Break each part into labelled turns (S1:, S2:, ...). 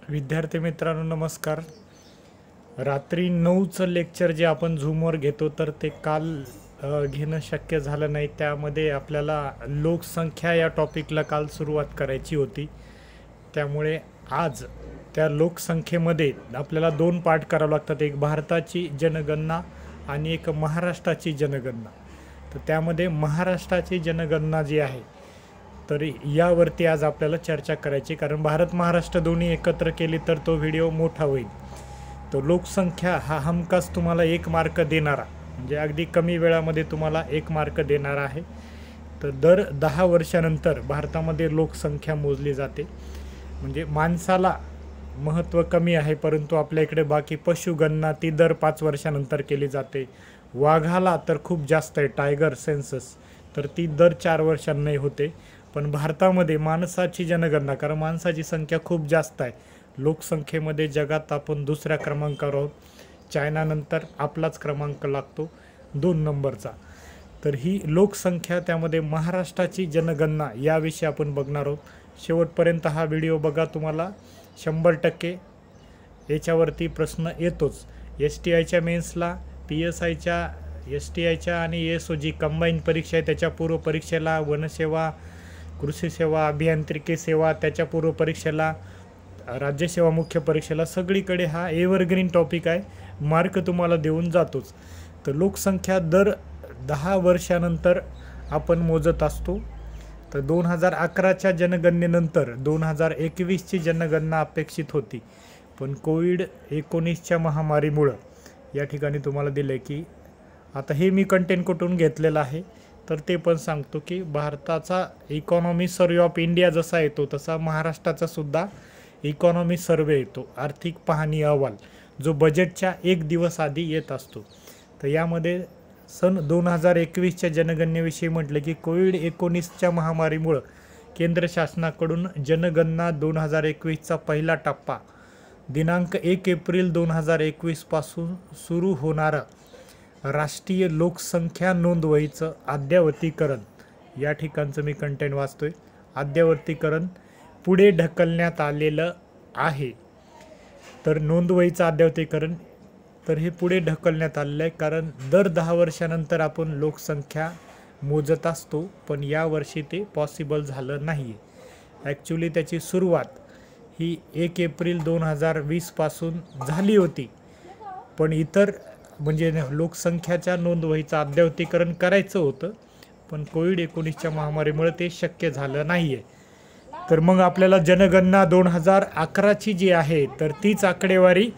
S1: विद्यार्थी मित्रांनो नमस्कार. रात्री 9चं लेक्चर जे आपण झूमवर घेतो तर ते काल घेणं शक्य झालं नाही. त्यामध्ये आपल्याला लोकसंख्या या टॉपिकला काल सुरुवात करायची होती. त्यामुळे आज त्या लोकसंख्येमध्ये आपल्याला 2 पार्ट करावे लागतात. एक भारताची जनगणना आणि एक महाराष्ट्राची जनगणना. तर त्यामध्ये महाराष्ट्राची जनगणना जी आहे तर यावरती आज आपल्याला चर्चा करायची, कारण भारत महाराष्ट्र दोन्ही एकत्र केली तर तो व्हिडिओ मोठा होईल. तो लोकसंख्या हा हमखास तुम्हाला 1 मार्क देणारा, म्हणजे अगदी कमी वेळामध्ये तुम्हाला 1 मार्क देणारा आहे. तर दर 10 वर्षानंतर भारतामध्ये लोकसंख्या मोजली जाते. म्हणजे माणसाला महत्त्व कमी आहे, परंतु आपल्या इकडे बाकी पशुगणना ती दर 5 वर्षानंतर केली जाते. वाघाला तर खूप जास्त आहे, टायगर सेन्सस, तर ती दर 4 वर्षांनी होते. पण भारतामध्ये माणसाची जनगणना, कारण माणसाची संख्या खूप जास्त आहे, लोकसंख्येमध्ये जगात आपण दुसऱ्या क्रमांकावर आहोत. चायनानंतर आपलाच क्रमांक लागतो 2 नंबरचा. तर ही लोकसंख्या, त्यामध्ये महाराष्ट्राची जनगणना याविषयी आपण बघणार आहोत. शेवटपर्यंत हा व्हिडिओ बघा, तुम्हाला 100% याच्यावरती प्रश्न येतोच. STIच्या मेन्सला, PSIच्या, STIच्या आणि SOG कंबाईन परीक्षा आहे त्याच्या पूर्व परीक्षेला, वनसेवा, कृषी सेवा, अभियांत्रिकी सेवा त्याच्या पूर्व परीक्षेला, राज्यसेवा मुख्य परीक्षेला, सगळीकडे हा एव्हरग्रीन टॉपिक आहे. मार्क तुम्हाला देऊन जातोच. तर लोकसंख्या दर 10 वर्षानंतर आपण मोजत असतो. तर 2011च्या जनगणनेनंतर 2021ची जनगणना अपेक्षित होती, पण कोविड-19च्या महामारीमुळं या ठिकाणी तुम्हाला दिले की आता हे मी कंटेंट कुठून घेतलेलं आहे तर ते पण सांगतो की भारताचा इकॉनॉमी सर्वे ऑफ इंडिया जसा येतो तसा महाराष्ट्राचा सुद्धा इकॉनॉमी सर्वे येतो, आर्थिक पाहणी अहवाल, जो बजेटच्या 1 दिवस आधी येत असतो. तर यामध्ये सन 2021च्या जनगणनेविषयी म्हटलं की कोविड-19च्या महामारीमुळं केंद्र शासनाकडून जनगणना 2021चा पहिला टप्पा दिनांक 1 एप्रिल 2021 पासून सुरू होणारं राष्ट्रीय लोकसंख्या नोंदवहीचं अद्ययावतीकरण, या ठिकाणचं मी कंटेंट वाचतोय, अद्ययावतीकरण पुढे ढकलण्यात आलेलं आहे. तर नोंदवहीचं अद्ययावतीकरण, तर हे पुढे ढकलण्यात आलेलं आहे, कारण दर 10 वर्षानंतर आपण लोकसंख्या मोजत असतो, पण यावर्षी ते पॉसिबल झालं नाही. ॲक्च्युली त्याची सुरुवात ही 1 एप्रिल 2020 पासून झाली होती, पण इतर म्हणजे लोकसंख्याच्या नोंदवहीचं अद्ययावतीकरण करायचं होतं, पण कोविड-19च्या महामारीमुळे ते शक्य झालं नाही आहे. तर मग आपल्याला जनगणना 2011ची जी आहे तर तीच आकडेवारी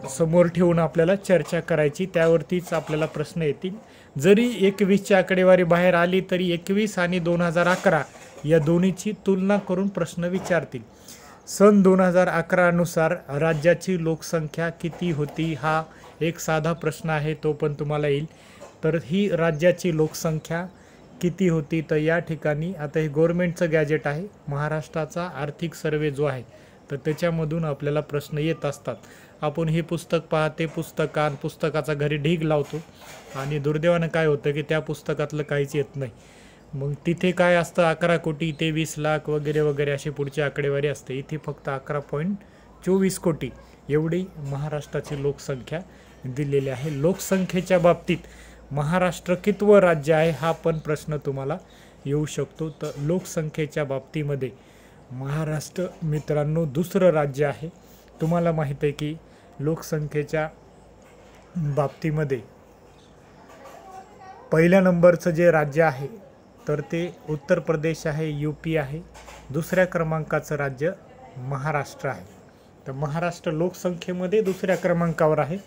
S1: समोर ठेवून आपल्याला चर्चा करायची, त्यावरतीच आपल्याला प्रश्न येतील. जरी 21ची आकडेवारी बाहेर आली तरी 21 आणि 2011 या दोन्हीची तुलना करून प्रश्न विचारतील. सन 2011 नुसार राज्याची लोकसंख्या किती होती, हा एक साधा प्रश्न आहे, तो पण तुम्हाला येईल. तर ही राज्याची लोकसंख्या किती होती, तर या ठिकाणी आता हे गव्हर्नमेंटचं गॅजेट आहे, महाराष्ट्राचा आर्थिक सर्वे जो आहे तर त्याच्यामधून आपल्याला प्रश्न येत असतात. आपण हे पुस्तक पाहते, पुस्तकाचा घरी ढीग लावतो आणि दुर्दैवानं काय होतं की त्या पुस्तकातलं काहीच येत नाही. मग तिथे काय असतं, 11 कोटी ते 20 लाख वगैरे वगैरे अशी पुढची आकडेवारी असते. इथे फक्त 11.24 कोटी एवढी महाराष्ट्राची लोकसंख्या दिलेली आहे. लोकसंख्येच्या बाबतीत महाराष्ट्र कितवं राज्य आहे हा पण प्रश्न तुम्हाला येऊ शकतो. तर लोकसंख्येच्या बाबतीमध्ये महाराष्ट्र मित्रांनो 2रं राज्य आहे. तुम्हाला माहीत आहे की लोकसंख्येच्या बाबतीमध्ये पहिल्या नंबरचं जे राज्य आहे तर ते उत्तर प्रदेश आहे, UP आहे. 2ऱ्या क्रमांकाचं राज्य महाराष्ट्र आहे. तर महाराष्ट्र लोकसंख्येमध्ये 2ऱ्या क्रमांकावर आहे,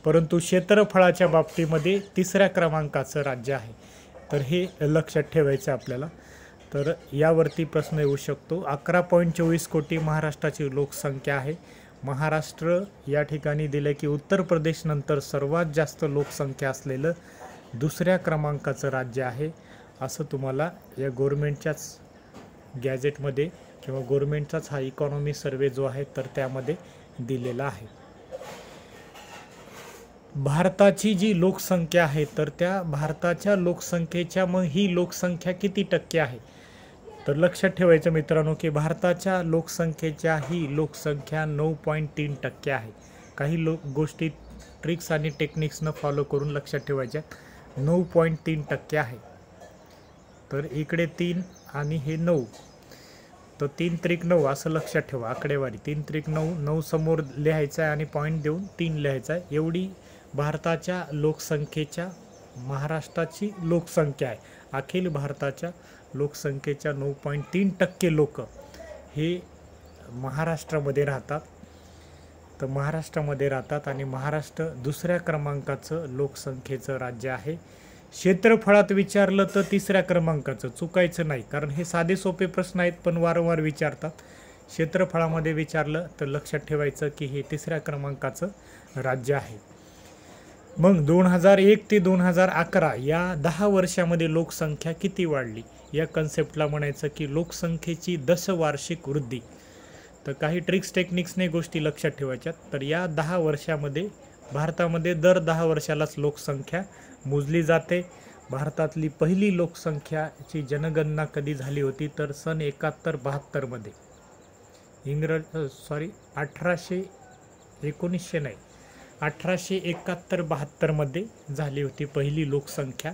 S1: परंतु क्षेत्रफळाच्या बाबतीमध्ये 3ऱ्या क्रमांकाचं राज्य आहे. तर हे लक्षात ठेवायचं आपल्याला. तर यावरती प्रश्न येऊ शकतो. 11.24 कोटी महाराष्ट्राची लोकसंख्या आहे. महाराष्ट्र या ठिकाणी दिले की उत्तर प्रदेशनंतर सर्वात जास्त लोकसंख्या असलेलं 2ऱ्या क्रमांकाचं राज्य आहे, असं तुम्हाला या गव्हर्नमेंटच्याच गॅजेटमध्ये किंवा गव्हर्नमेंटचाच हा इकॉनॉमी सर्वे जो आहे तर त्यामध्ये दिलेला आहे. भारताची जी लोकसंख्या आहे तर त्या भारताच्या लोकसंख्येच्या मग ही लोकसंख्या किती टक्के आहे, तर लक्षात ठेवायचं मित्रांनो की भारताच्या लोकसंख्येच्या ही लोकसंख्या 9.3% आहे. काही गोष्टी ट्रिक्स आणि टेक्निक्सनं फॉलो करून लक्षात ठेवायच्या. 9.3% आहे. तर इकडे 3 आणि हे 9, तर 3 त्रिक 9 असं लक्षात ठेवा. आकडेवारी 3 त्रिक 9, 9 समोर लिहायचं आहे आणि पॉईंट देऊन 3 लिहायचं आहे. एवढी भारताच्या लोकसंख्येच्या महाराष्ट्राची लोकसंख्या आहे. अखिल भारताच्या लोकसंख्येच्या 9.3% लोक हे महाराष्ट्रामध्ये राहतात. तर महाराष्ट्रामध्ये राहतात आणि महाराष्ट्र दुसऱ्या क्रमांकाचं लोकसंख्येचं राज्य आहे. क्षेत्रफळात विचारलं तर तिसऱ्या क्रमांकाचं, चुकायचं नाही, कारण हे साधे सोपे प्रश्न आहेत पण वारंवार विचारतात. क्षेत्रफळामध्ये विचारलं तर लक्षात ठेवायचं की हे तिसऱ्या क्रमांकाचं राज्य आहे. मग 2001 ते 2011 या 10 वर्षामध्ये लोकसंख्या किती वाढली, या कन्सेप्टला म्हणायचं की लोकसंख्येची दशवार्षिक वृद्धी. तर काही ट्रिक्स टेक्निक्सने गोष्टी लक्षात ठेवायच्यात. तर या 10 वर्षामध्ये भारतामध्ये दर 10 वर्षालाच लोकसंख्या मोजली जाते. भारतातली पहिली लोकसंख्याची जनगणना कधी झाली होती तर सन 71-72 मध्ये. 1871-72 मध्ये झाली होती पहिली लोकसंख्या.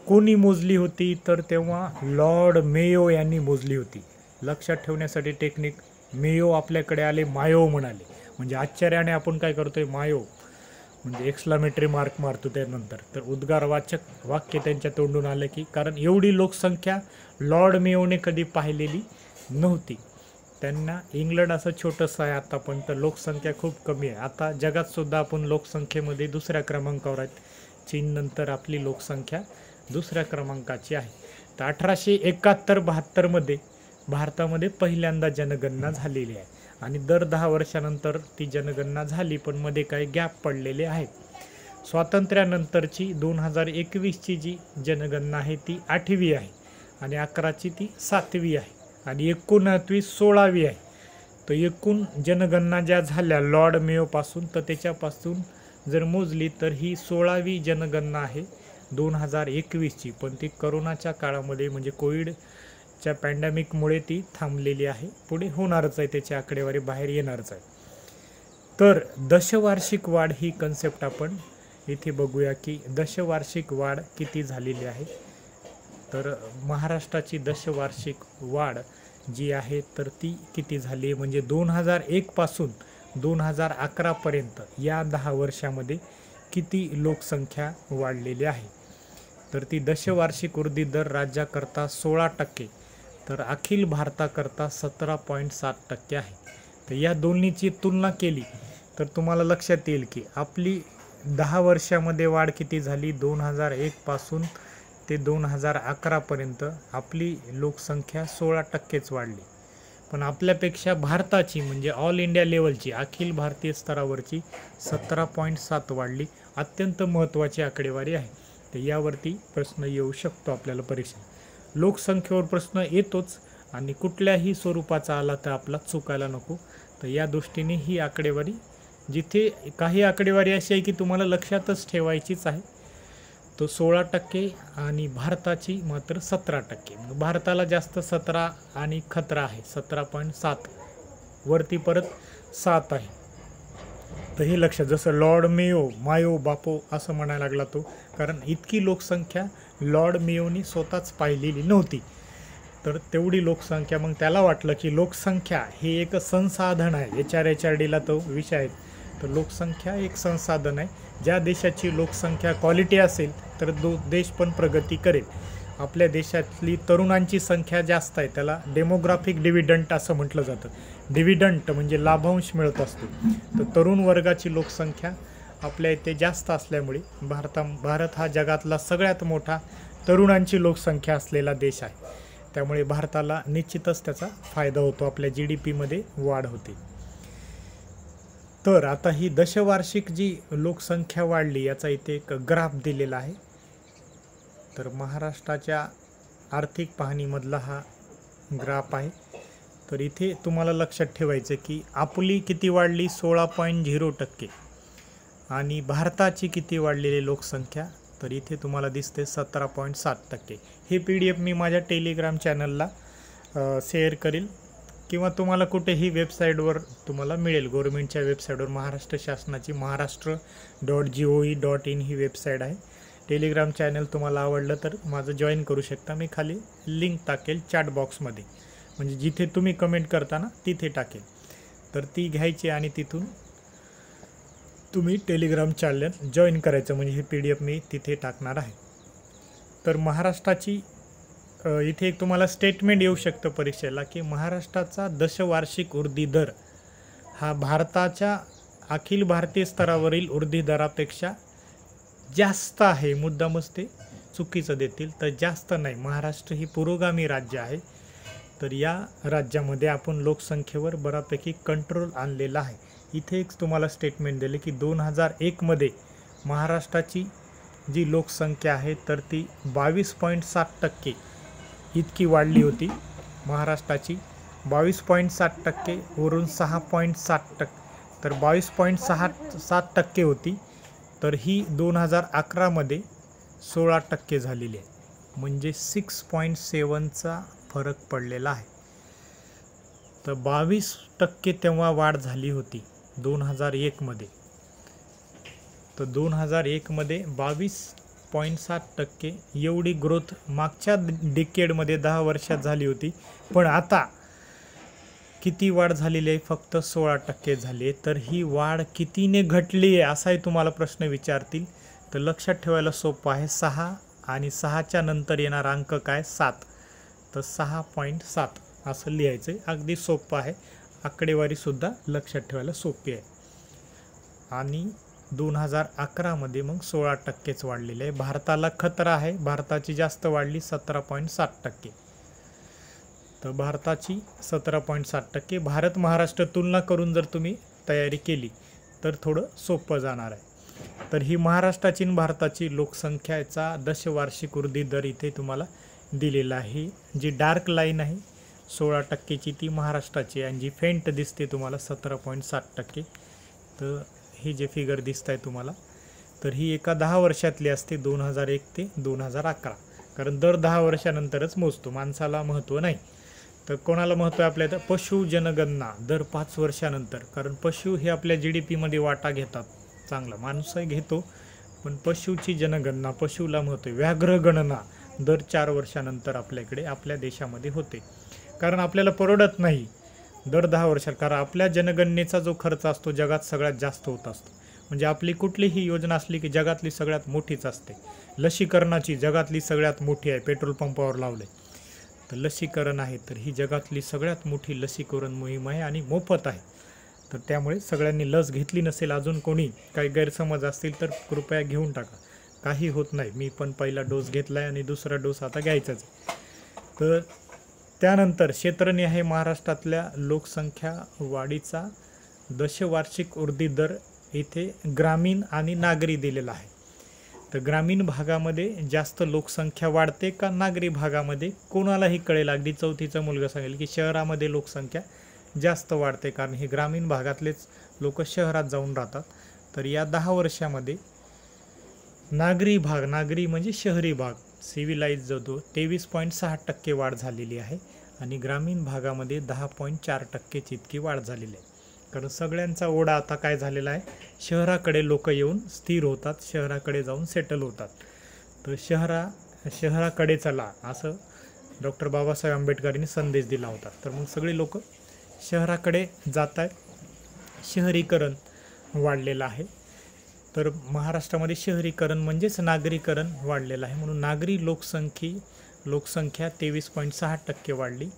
S1: कोणी मोजली होती तर तेव्हा लॉर्ड मेयो यांनी मोजली होती. लक्षात ठेवण्यासाठी टेक्निक, मेयो आपल्याकडे आले, मायो म्हणाले, म्हणजे आश्चर्याने आपण काय करतोय, मायो म्हणजे एक्सक्लामेटरी मार्क मारतो त्यानंतर. तर उद्गारवाचक वाक्य त्यांच्या तोंडून आलं की कारण एवढी लोकसंख्या लॉर्ड मेयोने कधी पाहिलेली नव्हती. त्यांना इंग्लंड असं छोटंसं आहे आता, पण तर लोकसंख्या खूप कमी आहे. आता जगात सुद्धा आपण लोकसंख्येमध्ये दुसऱ्या क्रमांकावर आहेत. चीननंतर आपली लोकसंख्या दुसऱ्या क्रमांकाची आहे. तर 1871-72 मध्ये भारतामध्ये पहिल्यांदा जनगणना झालेली आहे आणि दर 10 वर्षानंतर ती जनगणना झाली, पण मध्ये काही गॅप पडलेले आहेत. स्वातंत्र्यानंतरची 2021ची जी जनगणना आहे ती 8वी आहे आणि 11ची ती 7वी आहे आणि 29 16वी आहे. तर एकूण जनगणना ज्या झाल्या लॉर्ड मेयोपासून, तर त्याच्यापासून जर मोजली तर ही 16वी जनगणना आहे 2021ची. पण ती करोनाच्या काळामध्ये म्हणजे कोविडच्या पॅन्डेमिकमुळे ती थांबलेली आहे. पुढे होणारच आहे, त्याची आकडेवारी बाहेर येणारच आहे. तर दशवार्षिक वाढ ही कन्सेप्ट आपण इथे बघूया की दशवार्षिक वाढ किती झालेली आहे. तर महाराष्ट्राची दशवार्षिक वाढ जी आहे तर ती किती झाली, म्हणजे 2001 पासून 2011 पर्यंत या 10 वर्षामध्ये किती लोकसंख्या वाढलेली आहे. तर ती दशवार्षिक वृद्धी दर राज्याकरता 16%, तर अखिल भारताकरता 17.7% आहे. तर या दोन्हीची तुलना केली तर तुम्हाला लक्षात येईल की आपली 10 वर्षामध्ये वाढ किती झाली. 2001 पासून ते 2011 पर्यंत आपली लोकसंख्या 16%च वाढली. पण आपल्यापेक्षा भारताची म्हणजे ऑल इंडिया लेवलची, अखिल भारतीय स्तरावरची 17.7 वाढली. अत्यंत महत्त्वाची आकडेवारी आहे. तर यावरती प्रश्न येऊ शकतो आपल्याला परीक्षेत. लोकसंख्येवर प्रश्न येतोच आणि कुठल्याही स्वरूपाचा आला तर आपला चुकायला नको. तर या दृष्टीने ही आकडेवारी, जिथे काही आकडेवारी अशी आहे की तुम्हाला लक्षातच ठेवायचीच आहे, तो 16% आणि भारताची मात्र 17%. भारताला जास्त 17 आणि खतरा आहे 17.7, वरती परत 7 आहे. तर हे लक्षात, जसं लॉर्ड मेयो, मायो बापो असं म्हणायला लागला तो, कारण इतकी लोकसंख्या लॉर्ड मेयोनी स्वतःच पाहिलेली नव्हती. तर तेवढी लोकसंख्या, मग त्याला वाटलं की लोकसंख्या हे एक संसाधन आहे. HRDला तो विषय आहे. तर लोकसंख्या एक संसाधन आहे. ज्या देशाची लोकसंख्या क्वालिटी असेल तर देश पण प्रगती करेल. आपल्या देशातली तरुणांची संख्या जास्त आहे, त्याला डेमोग्राफिक डिव्हिडंट असं म्हटलं जातं. डिव्हिडंट म्हणजे लाभांश मिळत असतो. तर तरुण वर्गाची लोकसंख्या आपल्या इथे जास्त असल्यामुळे भारत हा जगातला सगळ्यात मोठा तरुणांची लोकसंख्या असलेला देश आहे. त्यामुळे भारताला निश्चितच त्याचा फायदा होतो, आपल्या GDPमध्ये वाढ होते. तर आता ही दशवार्षिक जी लोकसंख्या वाढली याचा इथे एक ग्राफ दिलेला आहे. तर महाराष्ट्राच्या आर्थिक पाहणीमधला हा ग्राफ आहे. तर इथे तुम्हाला लक्षात ठेवायचं की आपली किती वाढली 16.0% आणि भारताची किती वाढलेली लोकसंख्या, तर इथे तुम्हाला दिसते 17.7%. हे PDF मी माझ्या टेलिग्राम चॅनलला शेअर करील किंवा तुम्हाला कुठेही वेबसाईटवर तुम्हाला मिळेल. गव्हर्नमेंटच्या वेबसाईटवर महाराष्ट्र शासनाची महाराष्ट्र.gov.in ही वेबसाईट आहे. टेलिग्राम चॅनल तुम्हाला आवडलं तर माझं जॉईन करू शकता. मी खाली लिंक टाकेल चॅट बॉक्समध्ये, म्हणजे जिथे तुम्ही कमेंट करता ना तिथे टाकेल. तर ती घ्यायची आणि तिथून तुम्ही टेलिग्राम चॅनल जॉईन करायचं, म्हणजे हे PDF मी तिथे टाकणार आहे. तर महाराष्ट्राची इथे एक तुम्हाला स्टेटमेंट येऊ शकतं परीक्षेला की महाराष्ट्राचा दशवार्षिक वृद्धी दर हा भारताच्या अखिल भारतीय स्तरावरील वृद्धी दरापेक्षा जास्त आहे. मुद्दामच ते चुकीचं देतील, तर जास्त नाही. महाराष्ट्र ही पुरोगामी राज्य आहे. तर या राज्यामध्ये आपण लोकसंख्येवर बऱ्यापैकी कंट्रोल आणलेला आहे. इथे एक तुम्हाला स्टेटमेंट दिले की 2001मध्ये महाराष्ट्राची जी लोकसंख्या आहे तर ती 22.7% इतकी वाढली होती. महाराष्ट्राची 22.7% वरून 6.7%, तर 22.7% होती. तर ही 2011मध्ये 16% झालेली आहे, म्हणजे 6.7चा फरक पडलेला आहे. तर 22% तेव्हा वाढ झाली होती 2001मध्ये. तर 2001मध्ये 22.7% एवढी ग्रोथ मागच्या डिकेडमध्ये 10 वर्षात झाली होती. पण आता किती वाढ झालेली आहे? फक्त 16% झाली आहे. तर ही वाढ कितीने घटली आहे असाही तुम्हाला प्रश्न विचारतील. तर लक्षात ठेवायला सोपं आहे. 6 आणि 6च्या नंतर येणारा अंक काय? 7. तर 6.7 असं लिहायचं आहे. अगदी सोपं आहे. आकडेवारीसुद्धा लक्षात ठेवायला सोपी आहे. आणि 2011मध्ये मग 16%च वाढलेले आहे. भारताला खतरा आहे. भारताची जास्त वाढली 17.7%. तर भारताची 17.7%. भारत महाराष्ट्र तुलना करून जर तुम्ही तयारी केली तर थोडं सोपं जाणार आहे. तर ही महाराष्ट्राची आणि भारताची लोकसंख्येचा दशवार्षिक वृद्धी दर इथे तुम्हाला दिलेला आहे. जी डार्क लाईन आहे 16%ची ती महाराष्ट्राची आहे, आणि जी फेंट दिसते तुम्हाला 17.7%. तर हे जे फिगर दिसत आहे तुम्हाला, तर ही एका 10 वर्षातली असते 2001 ते 2011. कारण दर 10 वर्षानंतरच मोजतो, माणसाला महत्त्व नाही. तर कोणाला महत्त्व आहे आपल्या इथं? पशु जनगणना दर 5 वर्षानंतर. कारण पशु हे आपल्या GDPमध्ये वाटा घेतात चांगला. माणूसही घेतो, पण पशुची जनगणना, पशुला महत्त्व आहे. व्याघ्र गणना दर 4 वर्षानंतर आपल्याकडे आपल्या देशामध्ये होते. कारण आपल्याला परवडत नाही दर 10 वर्षात, कारण आपल्या जनगणनेचा जो खर्च असतो जगात सगळ्यात जास्त होत असतो. म्हणजे आपली कुठलीही योजना असली की जगातली सगळ्यात मोठीच असते. लसीकरणाची जगातली सगळ्यात मोठी आहे, पेट्रोल पंपावर लावले तर लसीकरण आहे. तर ही जगातली सगळ्यात मोठी लसीकरण मोहीम आहे आणि मोफत आहे. तर त्यामुळे सगळ्यांनी लस घेतली नसेल, अजून कोणी काही गैरसमज असतील तर कृपया घेऊन टाका. काही होत नाही. मी पण पहिला डोस घेतला आहे आणि दुसरा डोस आता घ्यायचाच आहे. तर त्यानंतर क्षेत्रनिहाय महाराष्ट्रातल्या लोकसंख्या वाढीचा दशवार्षिक वृद्धी दर इथे ग्रामीण आणि नागरी दिलेला आहे. तर ग्रामीण भागामध्ये जास्त लोकसंख्या वाढते का नागरी भागामध्ये? कोणालाही कळेल, अगदी 4थीचा मुलगा सांगेल की शहरामध्ये लोकसंख्या जास्त वाढते, कारण हे ग्रामीण भागातलेच लोक शहरात जाऊन राहतात. तर या 10 वर्षामध्ये नागरी भाग, नागरी म्हणजे शहरी भाग, सिव्हिलाइज जो 23.6% वाढ झालेली आहे, आणि ग्रामीण भागामध्ये 10.4% इतकी वाढ झालेली आहे. कारण सगळ्यांचा ओढा आता काय झालेला आहे? शहराकडे लोक येऊन स्थिर होतात, शहराकडे जाऊन सेटल होतात. तर शहराकडे चला असं डॉक्टर बाबासाहेब आंबेडकरांनी संदेश दिला होता. तर मग सगळे लोक शहराकडे जात आहेत. शहरीकरण वाढलेलं आहे. तर महाराष्ट्रामध्ये शहरीकरण म्हणजेच नागरीकरण वाढलेलं आहे. म्हणून नागरी लोकसंख्या 23.6% वाढली,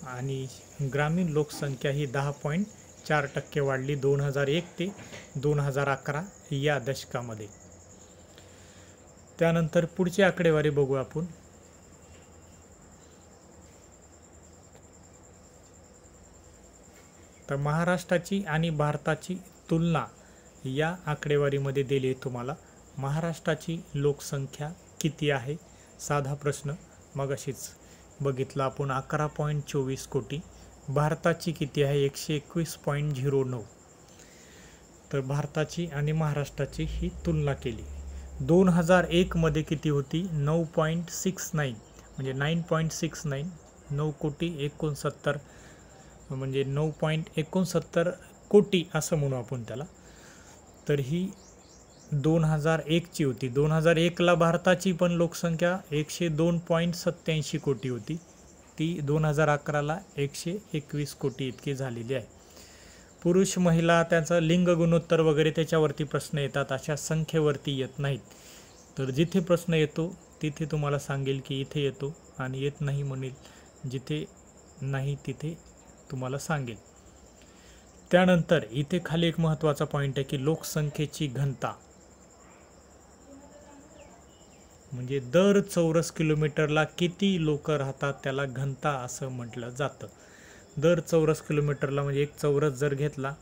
S1: आणि ग्रामीण लोकसंख्या ही 10.4% वाढली 2001 ते 2011 या दशकामध्ये. त्यानंतर पुढची आकडेवारी बघू आपण. तर महाराष्ट्राची आणि भारताची तुलना या आकडेवारीमध्ये दिली आहे तुम्हाला. महाराष्ट्राची लोकसंख्या किती आहे? साधा प्रश्न मगाशीच बघितला आपण, 11.24 कोटी. भारताची किती आहे? 121.09. तर भारताची आणि महाराष्ट्राची ही तुलना केली. 2001 मध्ये किती होती? 9.69, म्हणजे 9.69. 9,69,69 म्हणजे 9.69 कोटी असं म्हणू आपण त्याला. तर ही 2001ची होती. 2001ला भारताची पण लोकसंख्या 102.87 कोटी होती. ती 2011ला 121 कोटी इतकी झालेली आहे. पुरुष महिला त्याचं लिंग गुणोत्तर वगैरे त्याच्यावरती प्रश्न येतात, अशा संख्येवरती येत नाहीत. तर जिथे प्रश्न येतो तिथे तुम्हाला सांगेल की इथे येतो, आणि येत नाही म्हणेल जिथे नाही तिथे तुम्हाला सांगेल. त्यानंतर इथे खाली एक महत्त्वाचा पॉईंट आहे की लोकसंख्येची घनता, म्हणजे दर चौरस किलोमीटरला किती लोक राहतात त्याला घनता असं म्हटलं जातं. दर चौरस किलोमीटरला म्हणजे एक चौरस जर घेतला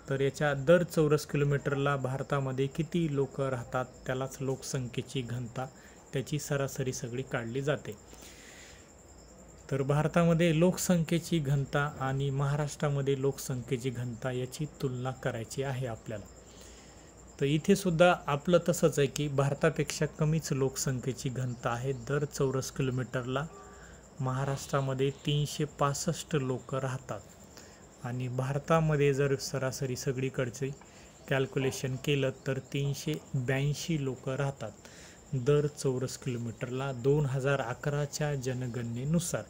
S1: तर याच्या दर चौरस किलोमीटरला भारतामध्ये किती लोक राहतात त्यालाच लोकसंख्येची घनता, त्याची सरासरी सगळी काढली जाते. तर भारतामध्ये लोकसंख्येची घनता आणि महाराष्ट्रामध्ये लोकसंख्येची घनता याची तुलना करायची आहे आपल्याला. तर इथे सुद्धा आपलं तसंच आहे की भारतापेक्षा कमीच लोकसंख्येची घनता आहे दर चौरस किलोमीटरला. महाराष्ट्रामध्ये 365 लोक राहतात, आणि भारतामध्ये जर सरासरी सगळीकडचे कॅल्क्युलेशन केलं तर 382 लोक राहतात दर चौरस किलोमीटरला 2011च्या जनगणनेनुसार.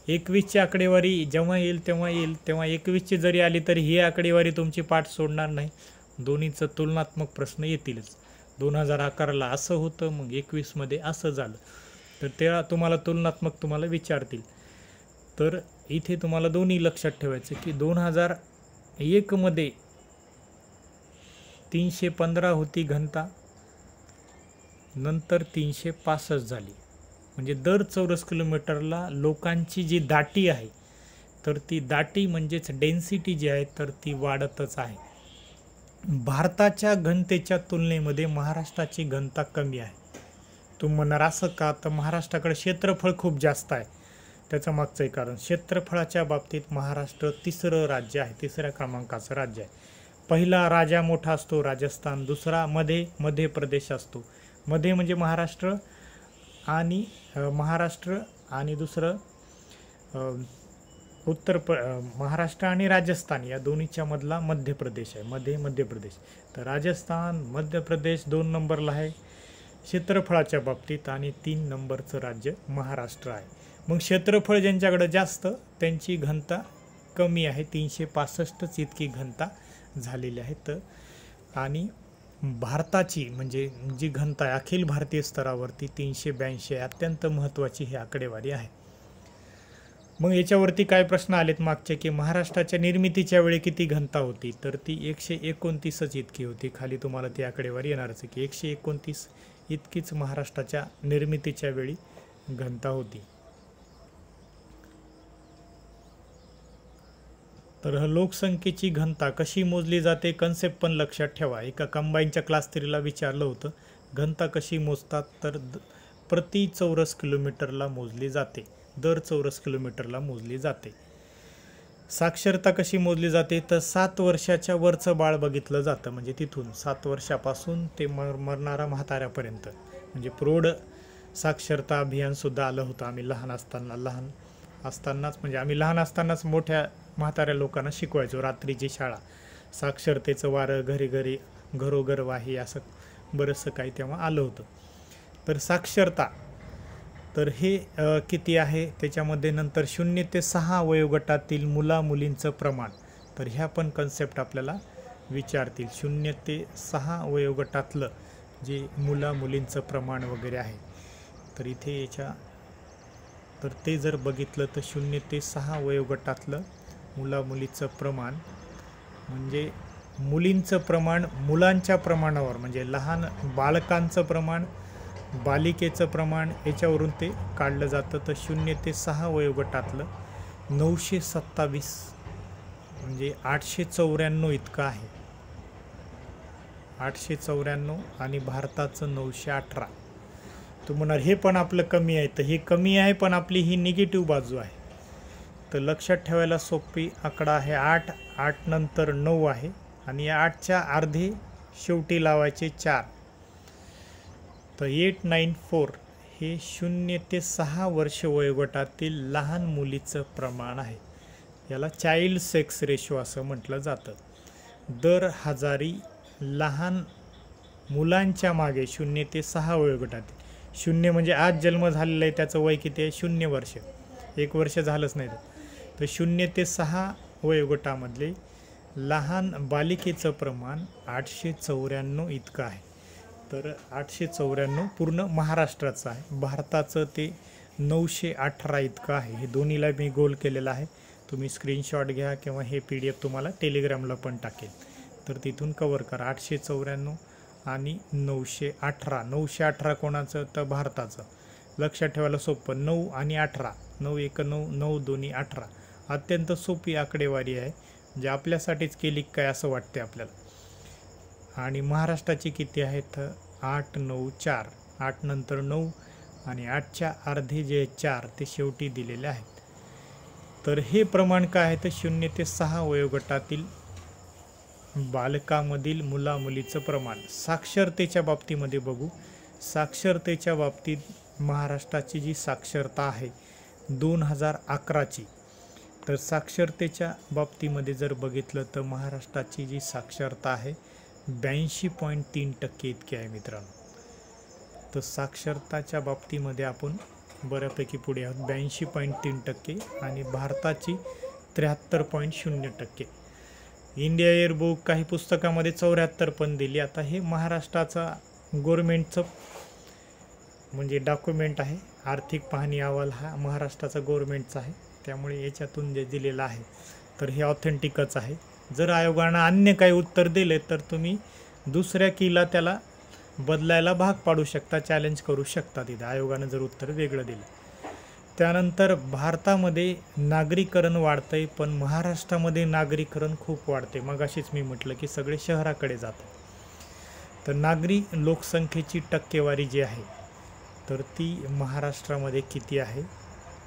S1: 21ची आकडेवारी जेव्हा येईल तेव्हा 21ची जरी आली तरी ही आकडेवारी तुमची पाठ सोडणार नाही. दोन्हीचं तुलनात्मक प्रश्न येतीलच. 2011ला असं होतं, मग 21मध्ये असं झालं, तर त्या तुम्हाला तुलनात्मक तुम्हाला विचारतील. तर इथे तुम्हाला दोन्ही लक्षात ठेवायचं की 2001मध्ये 315 होती घनता, नंतर 365 झाली. म्हणजे दर चौरस किलोमीटरला लोकांची जी दाटी आहे, तर ती दाटी म्हणजेच डेन्सिटी जी आहे तर ती वाढतच आहे. भारताच्या घनतेच्या तुलनेमध्ये महाराष्ट्राची घनता कमी आहे. तुम्ही म्हणणार असं का? तर महाराष्ट्राकडे क्षेत्रफळ खूप जास्त आहे. त्याचं मागचं कारण क्षेत्रफळाच्या बाबतीत महाराष्ट्र तिसरं राज्य आहे, तिसऱ्या क्रमांकाचं राज्य आहे. पहिला राजा मोठा असतो राजस्थान, दुसरा मध्य प्रदेश असतो. मध्ये म्हणजे महाराष्ट्र आणि दुसरं महाराष्ट्र आणि राजस्थान या दोन्हीच्या मधला मध्य प्रदेश आहे, मध्य प्रदेश. तर राजस्थान मध्य प्रदेश 2 नंबरला आहे क्षेत्रफळाच्या बाबतीत, आणि 3 नंबरचं राज्य महाराष्ट्र आहे. मग क्षेत्रफळ ज्यांच्याकडे जास्त त्यांची घनता कमी आहे, 365च इतकी घनता झालेली आहे. तर आणि भारताची म्हणजे जी घनता आहे अखिल भारतीय स्तरावरती 382 अत्यंत महत्त्वाची ही आकडेवारी आहे. मग याच्यावरती काय प्रश्न आलेत मागचे की महाराष्ट्राच्या निर्मितीच्या वेळी किती घनता होती, तर ती 129च इतकी होती. खाली तुम्हाला ती आकडेवारी येणारच की 129 इतकीच महाराष्ट्राच्या निर्मितीच्या वेळी घनता होती. तर लोकसंख्येची घनता कशी मोजली जाते कन्सेप्ट पण लक्षात ठेवा. एका कंबाईनच्या क्लास 3ला विचारलं होतं घनता कशी मोजतात, तर प्रति चौरस किलोमीटरला मोजली जाते, दर चौरस किलोमीटरला मोजली जाते. साक्षरता कशी मोजली जाते, तर 7 वर्षाच्या वरचं बाळ बघितलं जातं, म्हणजे तिथून 7 वर्षापासून ते मरणारा म्हाताऱ्यापर्यंत, म्हणजे प्रौढ साक्षरता अभियानसुद्धा आलं होतं. आम्ही लहान असतानाच म्हणजे आम्ही लहान असतानाच मोठ्या म्हाताऱ्या लोकांना शिकवायचो, रात्रीची शाळा, साक्षरतेचं वारं घरी घरोघर वाही, असं बरंचसं काही तेव्हा आलं होतं. तर साक्षरता तर हे किती आहे त्याच्यामध्ये नंतर 0 ते 6 वयोगटातील मुलींचं प्रमाण, तर ह्या पण कन्सेप्ट आपल्याला विचारतील. 0 ते 6 वयोगटातलं जे मुलींचं प्रमाण वगैरे आहे, तर इथे तर ते जर बघितलं तर 0 ते 6 वयोगटातलं मुलीचं प्रमाण म्हणजे मुलींचं प्रमाण मुलांच्या प्रमाणावर, म्हणजे लहान बालकांचं प्रमाण, बालिकेचं प्रमाण याच्यावरून ते काढलं जातं. तर 0 ते 6 वयोगटातलं 927 म्हणजे 894 इतकं आहे, 894, आणि भारताचं 918. तू म्हणणार हे पण आपलं कमी आहे, तर हे कमी आहे पण आपली ही निगेटिव्ह बाजू आहे. तर लक्षात ठेवायला सोपी आकडा आहे 8 नंतर 9 आहे, आणि या 8च्या अर्धे शेवटी लावायचे 4. तर 894 हे 0 ते 6 वर्ष वयोगटातील लहान मुलीचं प्रमाण आहे. याला चाइल्ड सेक्स रेशो असं म्हटलं जातं. दर हजारी लहान मुलांच्या मागे 0 ते 6 वयोगटातील, 0 म्हणजे आज जन्म झालेला आहे त्याचं वय किती आहे? 0 वर्ष, 1 वर्ष झालंच नाही तर 0 ते 6 वयोगटामधले लहान बालिकेचं प्रमाण 894 इतकं आहे. तर 894 पूर्ण महाराष्ट्राचं आहे. भारताचं ते 918 इतकं आहे. हे दोन्हीला मी गोल केलेलं आहे. तुम्ही स्क्रीनशॉट घ्या किंवा हे PDF तुम्हाला टेलिग्रामला पण टाकेल, तर तिथून कवर करा. 894 आणि 918. 918 कोणाचं? तर भारताचं. लक्षात ठेवायला सोपं. 9 आणि 18, 9 1 9, 9 2 18. अत्यंत सोपी आकडेवारी आहे, जे आपल्यासाठीच केली काय असं वाटते आपल्याला. आणि महाराष्ट्राची किती आहेत? 8 9 4. 8 नंतर 9 आणि 8च्या अर्धे जे 4 ते शेवटी दिलेले आहेत. तर हे प्रमाण काय आहे? तर 0 ते 6 वयोगटातील बालकामधील मुलामुलीचं प्रमाण. साक्षरतेच्या बाबतीमध्ये बघू. साक्षरतेच्या बाबतीत महाराष्ट्राची जी साक्षरता आहे 2011ची, तर साक्षरतेच्या बाबतीमध्ये जर बघितलं तर महाराष्ट्राची जी साक्षरता आहे 82.3% इतकी आहे मित्रांनो. तर साक्षरताच्या बाबतीमध्ये आपण बऱ्यापैकी पुढे आहोत. 82.3% आणि भारताची 73.0%. इंडिया एअरबुक काही पुस्तकामध्ये 74 पण दिली. आता हे महाराष्ट्राचा गव्हर्मेंटचं म्हणजे डॉक्युमेंट आहे. आर्थिक पाहणी अहवाल हा महाराष्ट्राचा गव्हर्मेंटचा आहे, त्यामुळे याच्यातून जे दिलेलं आहे तर हे ऑथेंटिकच आहे. जर आयोगानं अन्य काही उत्तर दिले तर तुम्ही दुसऱ्या कीला त्याला बदलायला भाग पाडू शकता, चॅलेंज करू शकता तिथे, आयोगानं जर उत्तर वेगळं दिलं. त्यानंतर भारतामध्ये नागरीकरण वाढतंय, पण महाराष्ट्रामध्ये नागरीकरण खूप वाढते. मगाशीच मी म्हटलं की सगळे शहराकडे जातात. तर नागरी लोकसंख्येची टक्केवारी जी आहे तर ती महाराष्ट्रामध्ये किती आहे?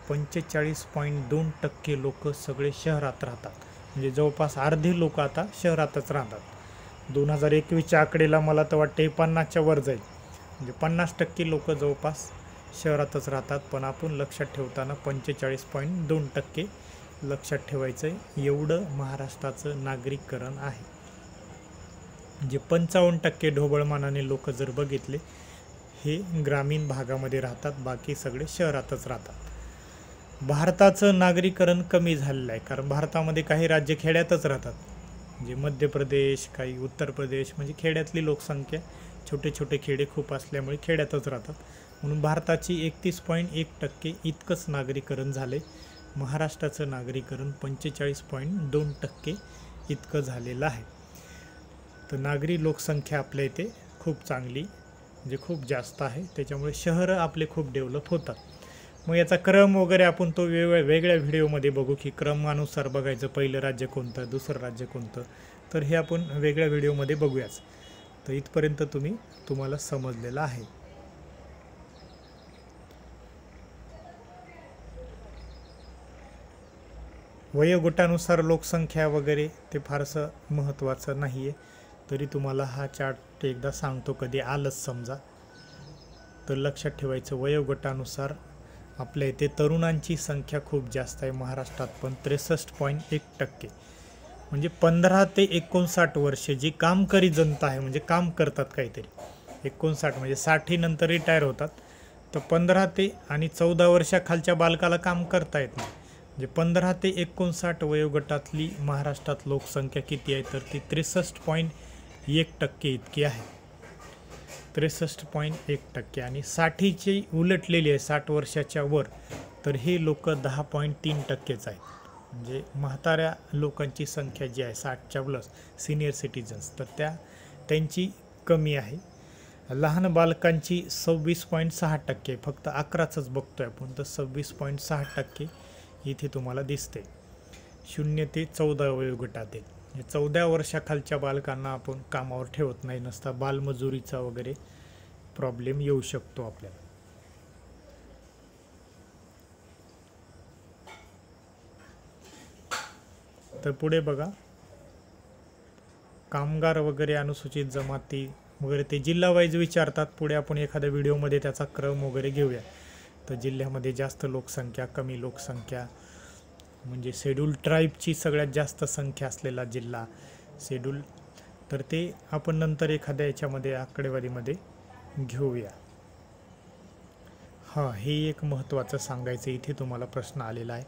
S1: 45.2% लोक सगळे शहरात राहतात. म्हणजे जवळपास अर्धे लोक आता शहरातच राहतात. 2021च्या आकडेला मला तर वाटते 50च्या वर जाईल. म्हणजे 50% लोक जवळपास शहरातच राहतात. पण आपण लक्षात ठेवताना 45.2% लक्षात ठेवायचं आहे. एवढं महाराष्ट्राचं नागरीकरण आहे. म्हणजे 55% ढोबळमानाने लोक जर बघितले हे ग्रामीण भागामध्ये राहतात, बाकी सगळे शहरातच राहतात. भारताचं नागरीकरण कमी झालेलं आहे, कारण भारतामध्ये काही राज्य खेड्यातच राहतात. म्हणजे मध्य प्रदेश, काही उत्तर प्रदेश, म्हणजे खेड्यातली लोकसंख्या, छोटे छोटे खेडे खूप असल्यामुळे खेड्यातच राहतात. म्हणून भारताची 31.1% इतकंच नागरीकरण झाले. महाराष्ट्राचं नागरीकरण 45.2% इतकं झालेलं आहे. तर नागरी लोकसंख्या आपल्या इथे खूप चांगली, म्हणजे खूप जास्त आहे. त्याच्यामुळे शहरं आपले खूप डेव्हलप होतात. मग याचा क्रम वगैरे आपण तो वेगळ्या व्हिडिओमध्ये बघू की क्रमानुसार बघायचं, पहिलं राज्य कोणतं, दुसरं राज्य कोणतं. तर हे आपण वेगळ्या व्हिडिओमध्ये बघूयाच. तर इथपर्यंत तुम्हाला समजलेलं आहे. वयोगटानुसार लोकसंख्या वगैरे ते फारसं महत्त्वाचं नाही आहे, तरी तुम्हाला हा चार्ट एकदा सांगतो, कधी आलंच समजा तर लक्षात ठेवायचं. वयोगटानुसार आपल्या इथे तरुणांची संख्या खूप जास्त आहे महाराष्ट्रात, पण 63.1%. म्हणजे 15 ते 59 वर्षे जी कामकरी जनता आहे, म्हणजे काम करतात काहीतरी. 59 म्हणजे 60 नंतर रिटायर होतात. तर 15 ते आणि 14 वर्षाखालच्या बालकाला काम करता येत नाही. म्हणजे 15 ते 59 वयोगटातली महाराष्ट्रात लोकसंख्या किती आहे? तर ती 63.1% इतकी आहे. 63.1%. आणि 60ची उलटलेली आहे, 60 वर्षाच्या वर, तर हे लोक 10.3%च आहेत. म्हणजे म्हाताऱ्या लोकांची संख्या जी आहे 60च्या प्लस सिनियर सिटीजन्स, तर त्यांची कमी आहे. लहान बालकांची 26.6%, फक्त 11च बघतोय आपण, तर 26.6% इथे तुम्हाला दिसते 0 ते 14 वयोगटातील. 14 वर्षाखालच्या बालकांना आपण कामावर ठेवत नाही, नसता बालमजुरीचा वगैरे प्रॉब्लेम येऊ शकतो आपल्याला. तर पुढे बघा, कामगार वगैरे अनुसूचित जमाती वगैरे ते जिल्हा वाईज विचारतात. पुढे आपण एखाद्या व्हिडिओमध्ये त्याचा क्रम वगैरे घेऊया. तर जिल्ह्यामध्ये जास्त लोकसंख्या, कमी लोकसंख्या, म्हणजे शेड्यूल ट्राईबची सगळ्यात जास्त संख्या असलेला जिल्हा शेड्यूल, तर ते आपण नंतर एखाद्या याच्यामध्ये आकडेवारीमध्ये घेऊया. हां, हे एक महत्त्वाचं सांगायचं, इथे तुम्हाला प्रश्न आलेला आहे.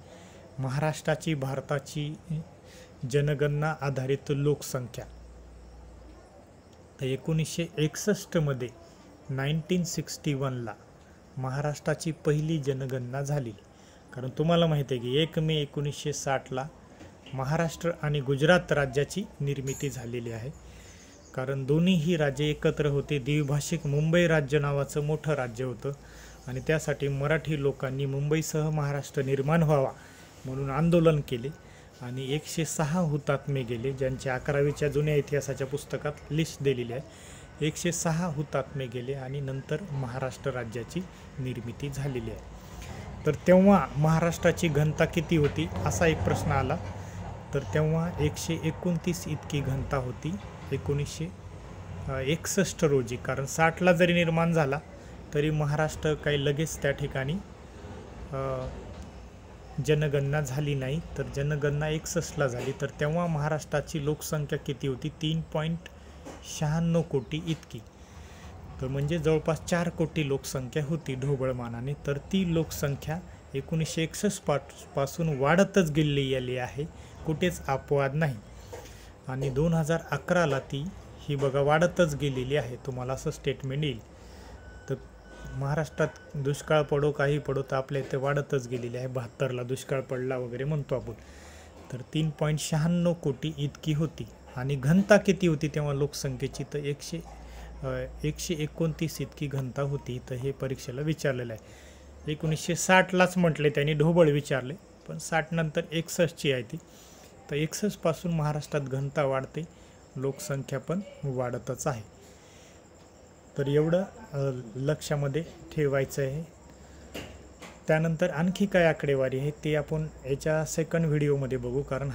S1: महाराष्ट्राची भारताची जनगणना आधारित लोकसंख्या. तर 1961मध्ये 1961ला महाराष्ट्राची पहिली जनगणना झाली. कारण तुम्हाला माहिती आहे की 1 मे 1960ला महाराष्ट्र आणि गुजरात राज्याची निर्मिती झालेली आहे. कारण दोन्हीही राज्ये एकत्र होते. द्विभाषिक मुंबई राज्य नावाचं मोठं राज्य होतं आणि त्यासाठी मराठी लोकांनी मुंबईसह महाराष्ट्र निर्माण व्हावा म्हणून आंदोलन केले आणि 106 हुतात्मे गेले, ज्यांचे 11वीच्या जुन्या इतिहासाच्या पुस्तकात लिस्ट दिलेली आहे. 106 हुतात्मे गेले आणि नंतर महाराष्ट्र राज्याची निर्मिती झालेली आहे. तर तेव्हा महाराष्ट्राची घनता किती होती असा एक प्रश्न आला. तर तेव्हा 129 इतकी घनता होती 1961 रोजी. कारण 60ला जरी निर्माण झाला तरी महाराष्ट्र काही लगेच त्या ठिकाणी जनगणना झाली नाही. तर जनगणना 61ला झाली. तर तेव्हा महाराष्ट्राची लोकसंख्या किती होती? 3.96 कोटी इतकी. तर म्हणजे जवळपास 4 कोटी लोकसंख्या होती ढोबळमानाने. तर ती लोकसंख्या 1961 पासून वाढतच गेलेली आहे, कुठेच अपवाद नाही. आणि 2011ला ती ही बघा वाढतच गेलेली आहे. तुम्हाला असं स्टेटमेंट येईल. तर महाराष्ट्रात दुष्काळ पडो काही पडो तर आपल्या इथे वाढतच गेलेली आहे. 72ला दुष्काळ पडला वगैरे म्हणतो आपण. तर 3.96 कोटी इतकी होती. आणि घनता किती होती तेव्हा लोकसंख्येची? तर 129 इतकी घनता होती. तर हे परीक्षेला विचारलेलं आहे. 1960लाच म्हटले त्यांनी, ढोबळ विचारले, पण 60 नंतर 61ची आहे ती. तर 61 पासून महाराष्ट्रात घनता वाढते, लोकसंख्या पण वाढतच आहे. तर एवढं लक्षामध्ये ठेवायचं आहे. त्यानंतर आणखी काय आकडेवारी आहे ते आपण याच्या सेकंड व्हिडिओमध्ये बघू. कारण